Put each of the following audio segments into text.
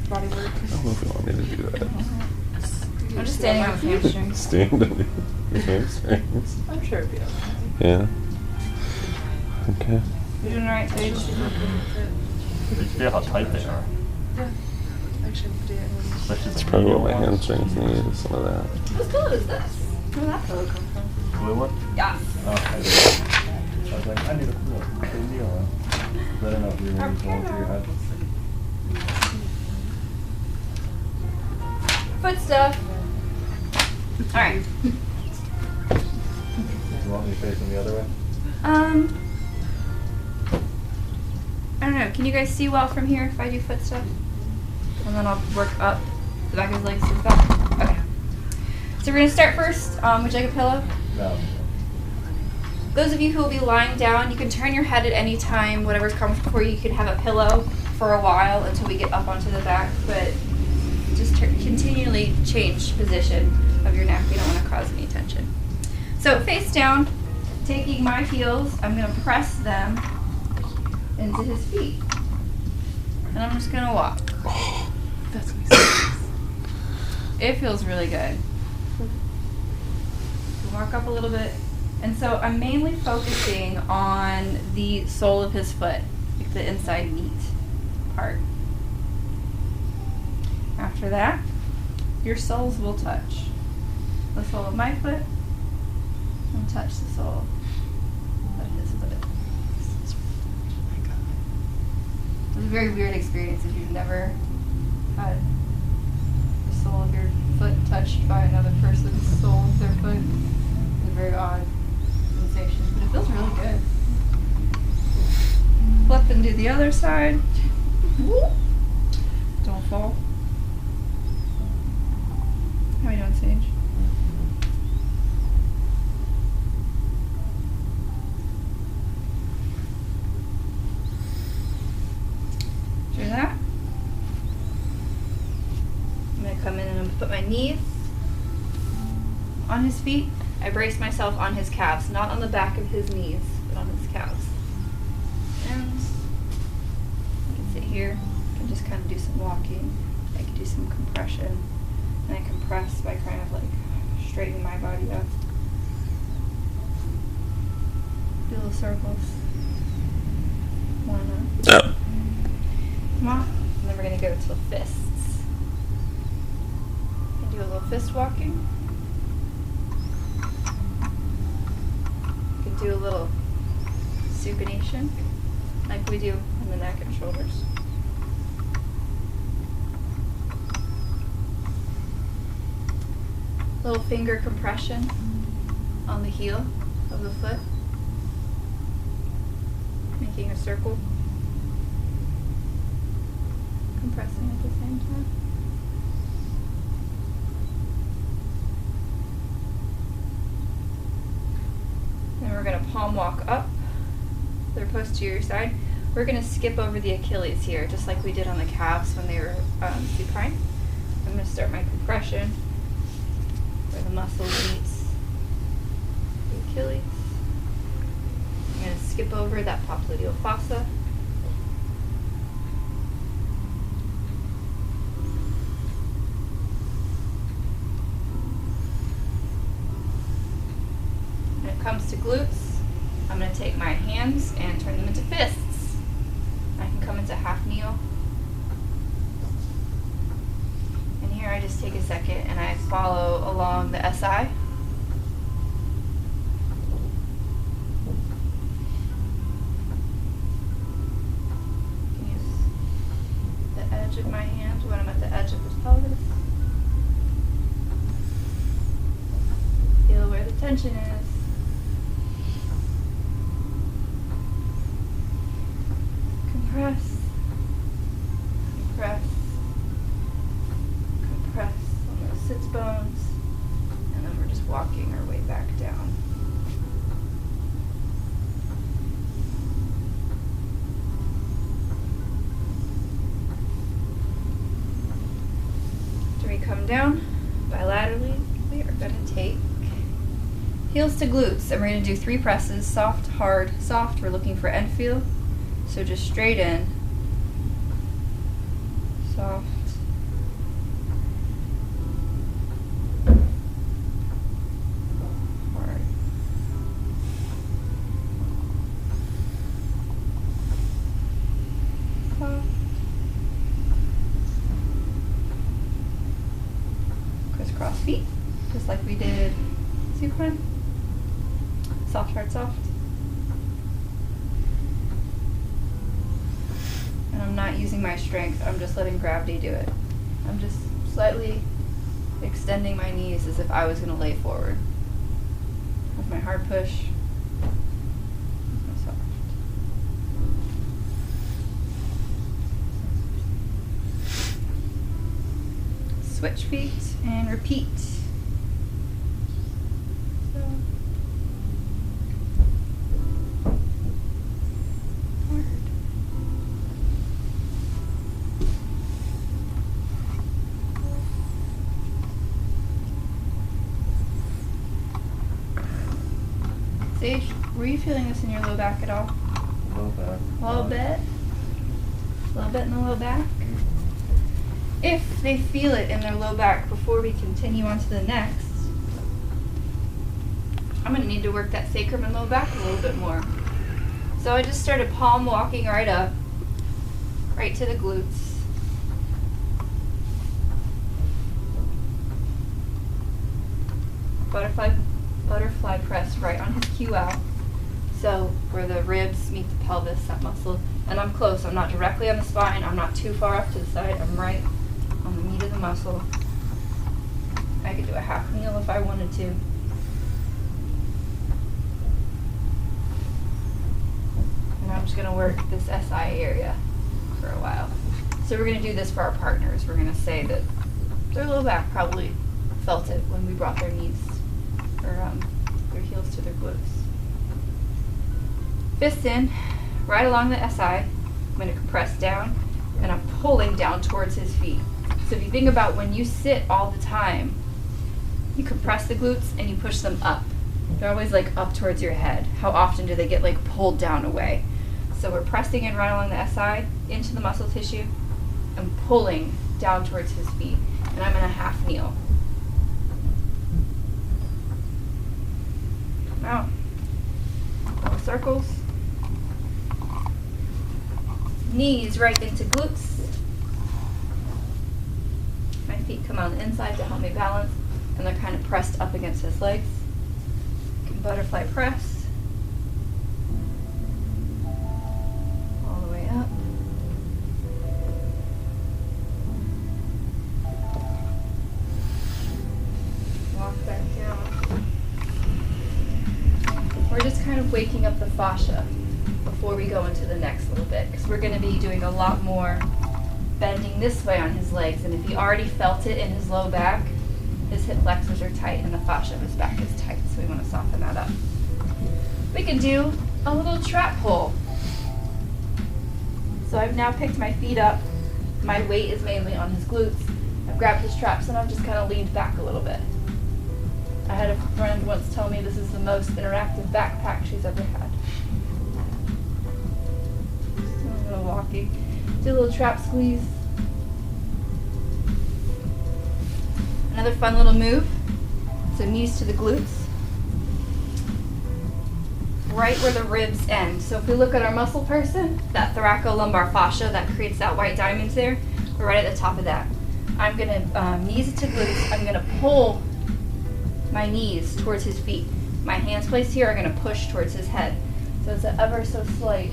body work. I don't know if you want me to do that. I'm just standing with hamstrings. Stand on your hamstrings. I'm sure it'd be okay. Yeah. Okay. You doing alright, Paige? You can feel how tight they are. Yeah. Actually, Especially That's the probably what my medial ones. hamstrings need, is some of that. Whose pillow is this? Where did that pillow come from? Blue one? Yeah. Oh, I did. I was like, I need a cool big deal one. I don't know if you were going through your head. Foot stuff. Alright. You want me facing the other way? I don't know. Can you guys see well from here if I do foot stuff? And then I'll work up the back of his legs to his back. Okay. So we're going to start first. Would you like a pillow? No. Those of you who will be lying down, you can turn your head at any time, whatever's comfortable for you. You can have a pillow for a while until we get up onto the back, but just continually change position of your neck. We don't want to cause any tension. So face down, taking my heels, I'm going to press them into his feet. And I'm just going to walk. That's what he says. It feels really good. Walk up a little bit. And so I'm mainly focusing on the sole of his foot, like the inside meat part. After that, your soles will touch. The sole of my foot and touch the sole of his foot. It's a very weird experience if you've never had the sole of your foot touched by another person's sole of their foot. It's a very odd sensation, but it feels really good. Flip and do the other side. Don't fall. How are you doing, Sage? Do that. I'm going to come in and I'm going to put my knees on his feet. I brace myself on his calves, not on the back of his knees, but on his calves. And I can sit here and just kind of do some walking. I can do some compression. And I compress by kind of like straightening my body up. Do little circles. Why not? Yep. Come on. And then we're going to go to the fists. And do a little fist walking. Do a little supination like we do on the neck and shoulders. Little finger compression on the heel of the foot, making a circle, compressing at the same time. Then we're going to palm walk up, their posterior side. We're going to skip over the Achilles here, just like we did on the calves when they were supine. I'm going to start my compression where the muscle meets the Achilles. I'm going to skip over that popliteal fossa. Comes to glutes, I'm going to take my hands and turn them into fists. I can come into half kneel. And here I just take a second and I follow along the SI. Use the edge of my hand when I'm at the edge of the pelvis. Feel where the tension is. Compress, compress, compress on those sits bones, and then we're just walking our way back down. After we come down bilaterally, we are going to take heels to glutes, and we're going to do 3 presses, soft, hard, soft. We're looking for end feel. So just straight in, soft, feet, just like we did supine. Soft, hard, soft. And I'm not using my strength, I'm just letting gravity do it. I'm just slightly extending my knees as if I was going to lay forward. With my hard push. With my soft. Switch feet and repeat. So. Hard. Sage, were you feeling this in your low back at all? Low back. A little bit? A little bit in the low back? If they feel it in their low back before we continue on to the next, I'm going to need to work that sacrum and low back a little bit more. So I just started palm walking right up, right to the glutes. Butterfly press right on his QL. So where the ribs meet the pelvis, that muscle. And I'm close, I'm not directly on the spine, I'm not too far off to the side, I'm right on the meat of the muscle. I could do a half kneel if I wanted to. And I'm just gonna work this SI area for a while. So we're gonna do this for our partners. We're gonna say that their low back probably felt it when we brought their knees or their heels to their glutes. Fists in, right along the SI. I'm going to compress down, and I'm pulling down towards his feet. So if you think about when you sit all the time, you compress the glutes and you push them up. They're always like up towards your head. How often do they get like pulled down away? So we're pressing in right along the SI into the muscle tissue and pulling down towards his feet. And I'm in a half kneel. Out. Little circles. Knees right into glutes. My feet come on the inside to help me balance, and they're kind of pressed up against his legs. You can butterfly press. All the way up. Walk back down. We're just kind of waking up the fascia before we go into the next little bit, because we're going to be doing a lot more bending this way on his legs, and if he already felt it in his low back, his hip flexors are tight and the fascia of his back is tight, so we want to soften that up. We can do a little trap pull. So I've now picked my feet up, my weight is mainly on his glutes, I've grabbed his traps and I've just kind of leaned back a little bit. I had a friend once tell me this is the most interactive backpack she's ever had. So a little walking. Do a little trap squeeze. Another fun little move. So knees to the glutes. Right where the ribs end. So if we look at our muscle person, that thoracolumbar fascia that creates that white diamond there, we're right at the top of that. I'm going to knees to glutes. I'm going to pull my knees towards his feet. My hands placed here are going to push towards his head. So it's an ever so slight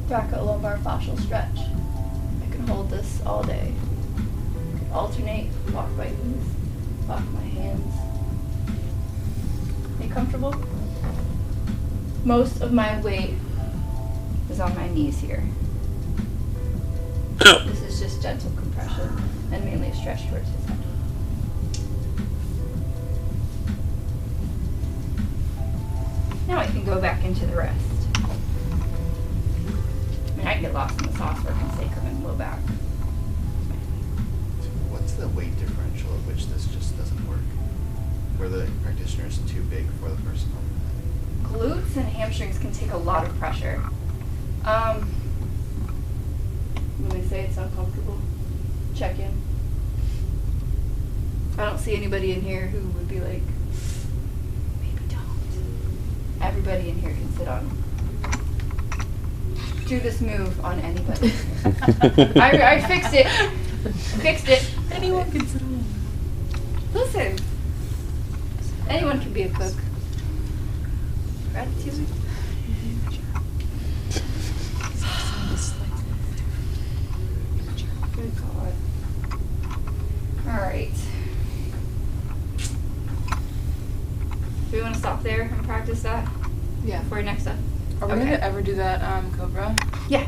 thoracolumbar fascial stretch. I can hold this all day. I can alternate, walk my knees, walk my hands. Are you comfortable? Most of my weight is on my knees here. This is just gentle compression and mainly a stretch towards his head. Now I can go back into the rest. I mean, I can get lost in the sauce work and sacrum and low back. What's the weight differential at which this just doesn't work? Where the practitioner is too big for the person? Glutes and hamstrings can take a lot of pressure. When they say it's uncomfortable, check in. I don't see anybody in here who would be like, maybe don't. Everybody in here can sit on. Do this move on anybody. I fixed it. Fixed it. Anyone can sit on. Listen, anyone can be a cook. Ratatouille. Good God. All right. Do we want to stop there and practice that Yeah. for next up? Are we Okay. gonna ever do that Cobra? Yeah.